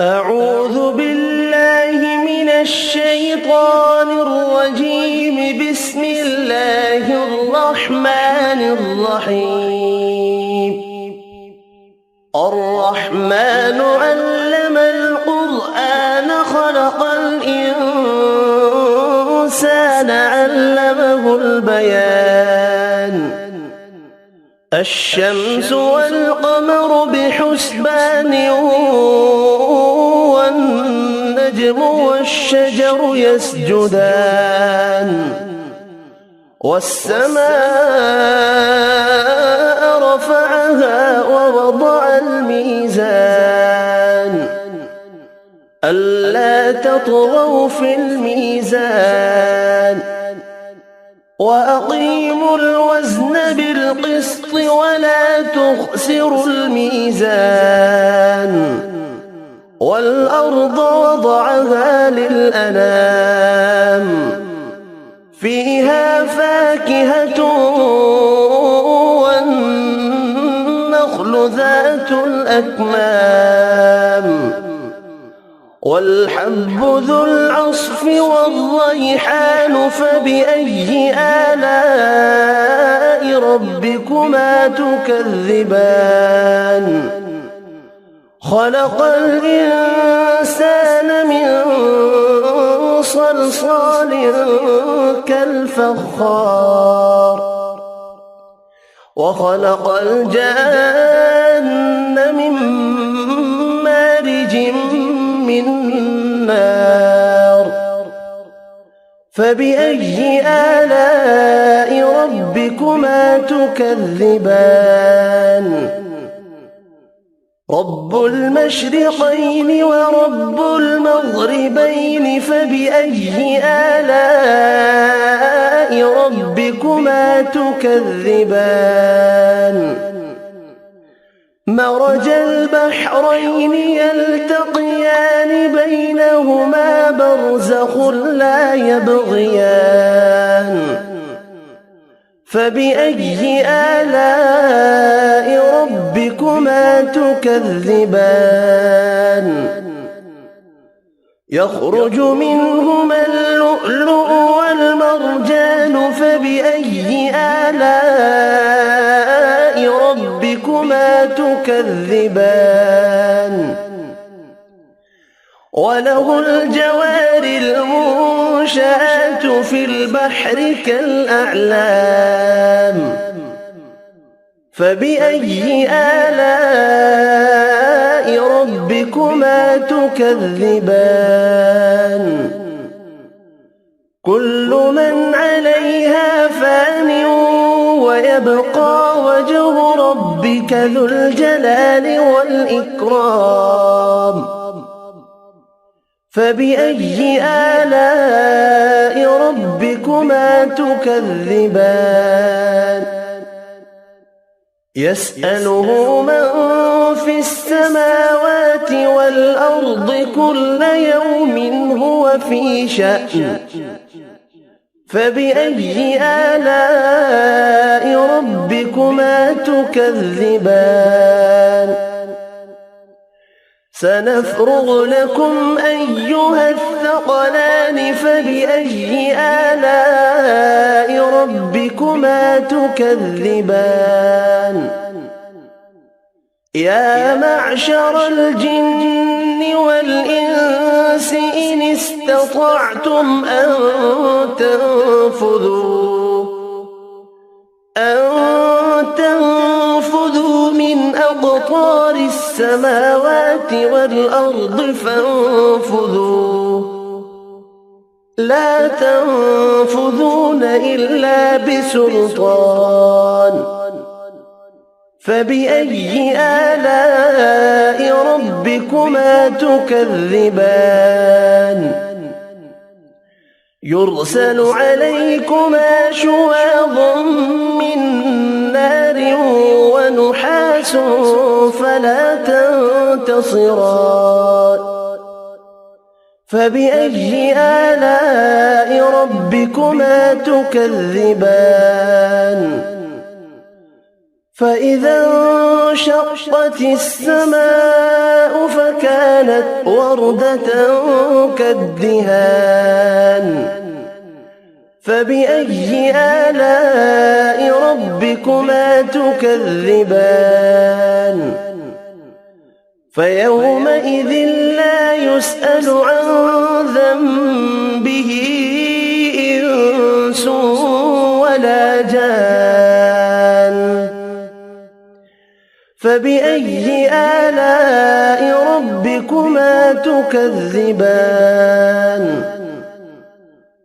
أعوذ بالله من الشيطان الرجيم. بسم الله الرحمن الرحيم. الرحمن علم القرآن خلق الإنسان علمه البيان. الشمس والقمر بحسبان والنجم والشجر يسجدان والسماء رفعها ووضع الميزان ألا تطغوا في الميزان وأقيموا الوزن بالقسط ولا تخسروا الميزان والأرض وضعها للأنام فيها فاكهة والنخل ذات الأكمام والحب ذو العصف والريحان. فبأي آلاء ربكما تكذبان؟ خلق الإنسان من صلصال كالفخار وخلق الجان من مارج من نار. فبأي آلاء ربكما تكذبان؟ رب المشرقين ورب المغربين. فبأي آلاء ربكما تكذبان؟ مرج البحرين يلتقيان بينهما برزخ لا يبغيان. فبأي آلاء ربكما تكذبان؟ يخرج منهما اللؤلؤ والمرجان. فبأي آلاء ربكما تكذبان؟ وله الجوار المنشآت في البحر كالأعلام. فبأي آلاء ربكما تكذبان؟ كل من عليها فان ويبقى وجه ربك ذو الجلال والإكرام. فبأي آلاء ربكما تكذبان؟ يسأله من في السماوات والأرض كل يوم هو في شأن. فبأي آلاء ربكما تكذبان؟ سنفرغ لكم أيها الثقلان. فبأي آلاء ربكما تكذبان؟ يا معشر الجن والإنس إن استطعتم أن تنفذوا من أقطار السماوات والأرض فانفذوا لا تنفذون إلا بسلطان. فبأي آلاء ربكما تكذبان؟ يرسل عليكما شواظ من نار ونحاس فلا تنتصران. فبأي آلاء ربكما تكذبان؟ فإذا انشقت السماء فكانت وردة كالدهان فبأي آلاء ربكما تكذبان فيومئذ لا يسأل عن ذنبه إنس ولا جان فبأي آلاء ربكما تكذبان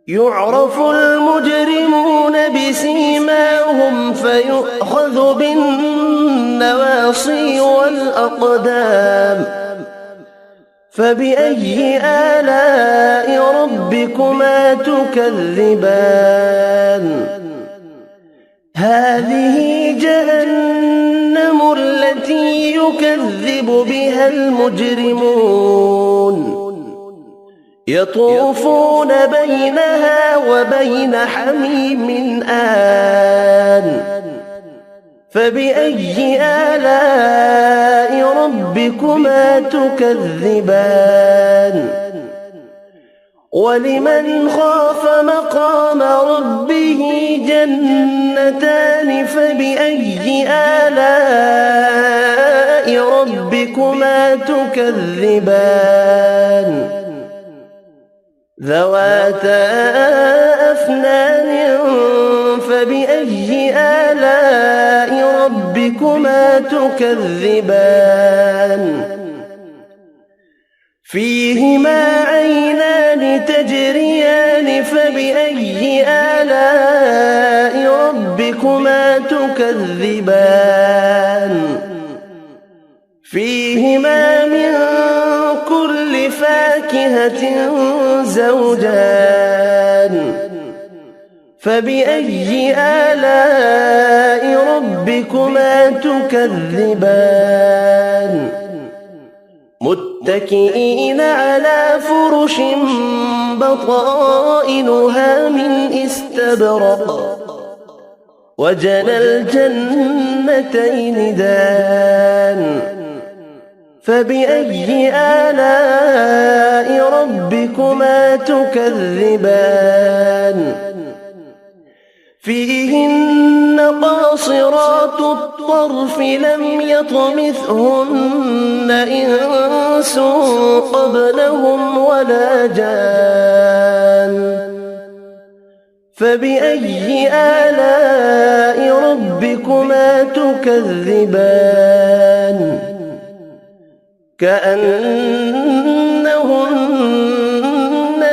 يعرف المجرمون بسيماهم فيؤخذ بالنواصي والأقدام فبأي آلاء ربكما تكذبان هذه جهنم التي يكذب بها المجرمون يطوفون بينها وبين حميم آن فبأي آلاء ربكما تكذبان ولمن خاف مقام ربه جنتان فبأي آلاء ربكما تكذبان ذواتا أفنان فبأي آلاء ربكما تكذبان فيهما عينان تجريان فبأي آلاء ربكما تكذبان فيهما من كل فاكهة زوجان فبأي آلاء ربكما تكذبان متكئين على فرش بطائنها من استبرق وجنى الجنتين دان فبأي آلاء ربكما تكذبان فيهن قاصرات الطرف لم يطمثهن إنس قبلهم ولا جان فبأي آلاء ربكما تكذبان كأنهن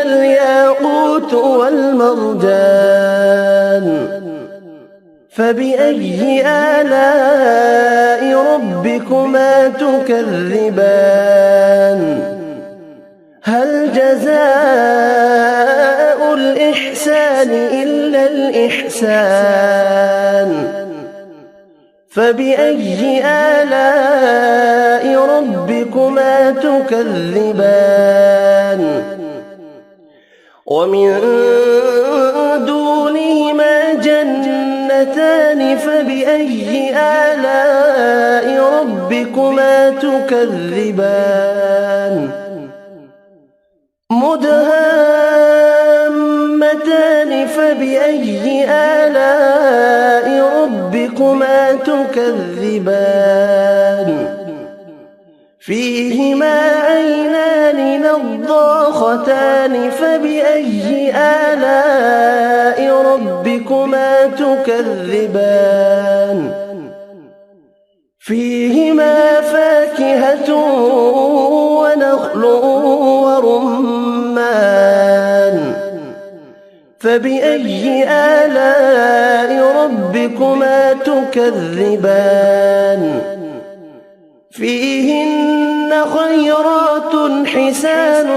الياقوت والمرجان فبأي آلاء ربكما تكذبان هل جزاء الإحسان إلا الإحسان فبأي آلاء ربكما تكذبان ومن دونهما جنتان فبأي آلاء ربكما تكذبان مدهامتان فبأي آلاء ربكما تكذبان فيهما عينان نضاختان فبأي آلاء ربكما تكذبان فيهما فاكهة ونخل ورمان فبأي آلاء ربكما تكذبان فيهن خيرات حسان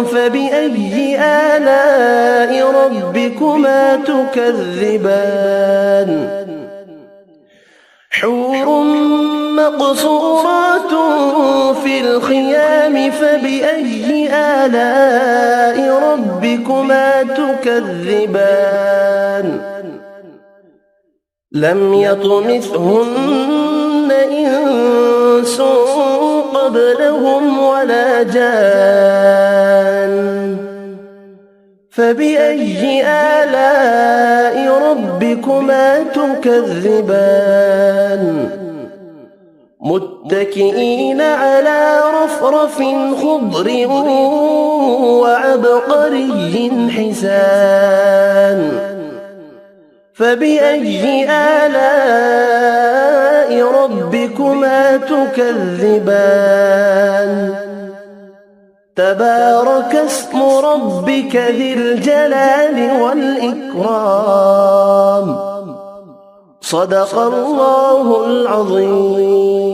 فبأي آلاء ربكما تكذبان حور مقصورات في الخيام فبأي آلاء ربكما تكذبان لم يطمثهن إنس قبلهم ولا جان فبأي آلاء ربكما تكذبان متكئين على رفرف خضر وعبقري حسان فبأي آلاء ربكما تكذبان تبارك اسم ربك ذي الجلال والإكرام صدق الله العظيم.